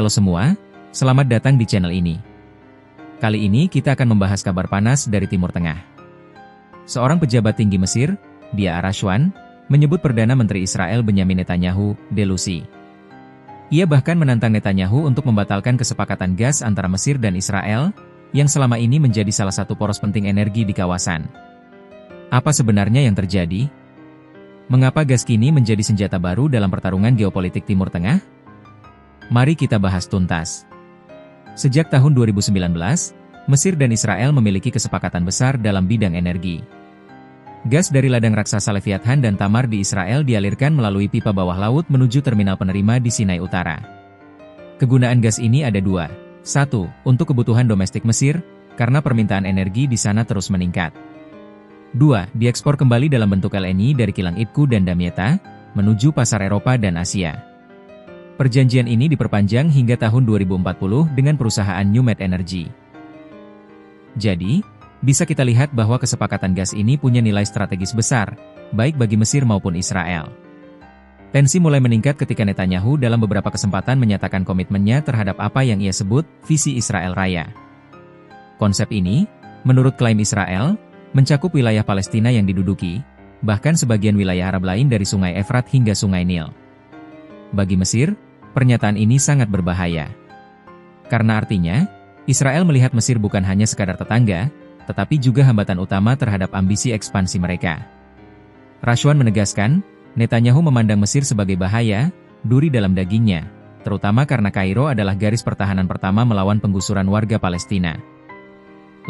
Halo semua, selamat datang di channel ini. Kali ini kita akan membahas kabar panas dari Timur Tengah. Seorang pejabat tinggi Mesir, Dia Rashwan, menyebut Perdana Menteri Israel Benyamin Netanyahu delusi. Ia bahkan menantang Netanyahu untuk membatalkan kesepakatan gas antara Mesir dan Israel, yang selama ini menjadi salah satu poros penting energi di kawasan. Apa sebenarnya yang terjadi? Mengapa gas kini menjadi senjata baru dalam pertarungan geopolitik Timur Tengah? Mari kita bahas tuntas. Sejak tahun 2019, Mesir dan Israel memiliki kesepakatan besar dalam bidang energi. Gas dari ladang raksasa Leviathan dan Tamar di Israel dialirkan melalui pipa bawah laut menuju terminal penerima di Sinai Utara. Kegunaan gas ini ada dua. Satu, untuk kebutuhan domestik Mesir, karena permintaan energi di sana terus meningkat. Dua, diekspor kembali dalam bentuk LNG dari kilang Idku dan Damietta, menuju pasar Eropa dan Asia. Perjanjian ini diperpanjang hingga tahun 2040 dengan perusahaan NewMed Energy. Jadi, bisa kita lihat bahwa kesepakatan gas ini punya nilai strategis besar, baik bagi Mesir maupun Israel. Tensi mulai meningkat ketika Netanyahu dalam beberapa kesempatan menyatakan komitmennya terhadap apa yang ia sebut visi Israel Raya. Konsep ini, menurut klaim Israel, mencakup wilayah Palestina yang diduduki, bahkan sebagian wilayah Arab lain dari Sungai Efrat hingga Sungai Nil. Bagi Mesir, pernyataan ini sangat berbahaya. Karena artinya, Israel melihat Mesir bukan hanya sekadar tetangga, tetapi juga hambatan utama terhadap ambisi ekspansi mereka. Rashwan menegaskan, Netanyahu memandang Mesir sebagai bahaya, duri dalam dagingnya, terutama karena Kairo adalah garis pertahanan pertama melawan penggusuran warga Palestina.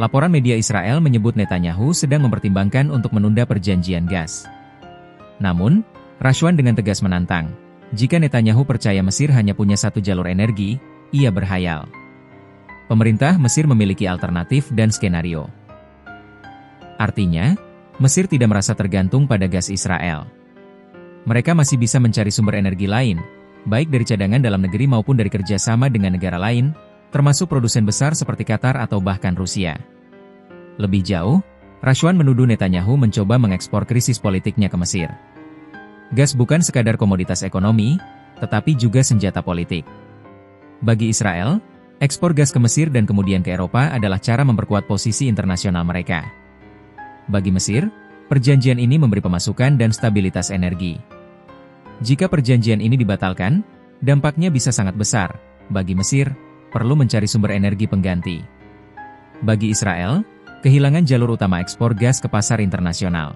Laporan media Israel menyebut Netanyahu sedang mempertimbangkan untuk menunda perjanjian gas. Namun, Rashwan dengan tegas menantang, jika Netanyahu percaya Mesir hanya punya satu jalur energi, ia berhayal. Pemerintah Mesir memiliki alternatif dan skenario. Artinya, Mesir tidak merasa tergantung pada gas Israel. Mereka masih bisa mencari sumber energi lain, baik dari cadangan dalam negeri maupun dari kerjasama dengan negara lain, termasuk produsen besar seperti Qatar atau bahkan Rusia. Lebih jauh, Rashwan menuduh Netanyahu mencoba mengekspor krisis politiknya ke Mesir. Gas bukan sekadar komoditas ekonomi, tetapi juga senjata politik. Bagi Israel, ekspor gas ke Mesir dan kemudian ke Eropa adalah cara memperkuat posisi internasional mereka. Bagi Mesir, perjanjian ini memberi pemasukan dan stabilitas energi. Jika perjanjian ini dibatalkan, dampaknya bisa sangat besar. Bagi Mesir, perlu mencari sumber energi pengganti. Bagi Israel, kehilangan jalur utama ekspor gas ke pasar internasional.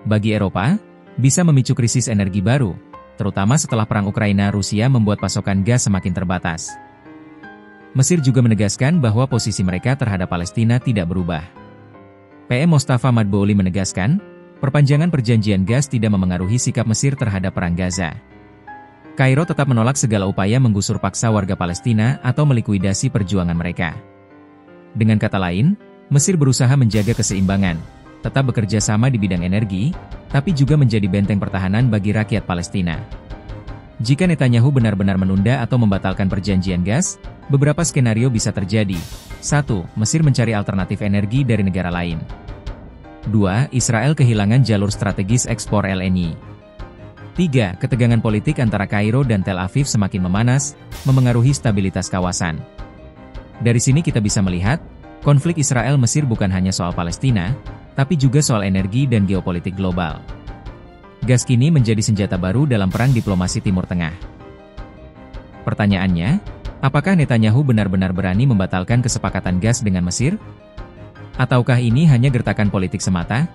Bagi Eropa, bisa memicu krisis energi baru, terutama setelah perang Ukraina-Rusia membuat pasokan gas semakin terbatas. Mesir juga menegaskan bahwa posisi mereka terhadap Palestina tidak berubah. PM Mostafa Madbouli menegaskan, perpanjangan perjanjian gas tidak memengaruhi sikap Mesir terhadap perang Gaza. Kairo tetap menolak segala upaya menggusur paksa warga Palestina atau melikuidasi perjuangan mereka. Dengan kata lain, Mesir berusaha menjaga keseimbangan, tetap bekerja sama di bidang energi, tapi juga menjadi benteng pertahanan bagi rakyat Palestina. Jika Netanyahu benar-benar menunda atau membatalkan perjanjian gas, beberapa skenario bisa terjadi. 1. Mesir mencari alternatif energi dari negara lain. 2. Israel kehilangan jalur strategis ekspor LNG. 3. Ketegangan politik antara Kairo dan Tel Aviv semakin memanas, memengaruhi stabilitas kawasan. Dari sini kita bisa melihat, konflik Israel-Mesir bukan hanya soal Palestina, tapi juga soal energi dan geopolitik global. Gas kini menjadi senjata baru dalam perang diplomasi Timur Tengah. Pertanyaannya, apakah Netanyahu benar-benar berani membatalkan kesepakatan gas dengan Mesir? Ataukah ini hanya gertakan politik semata?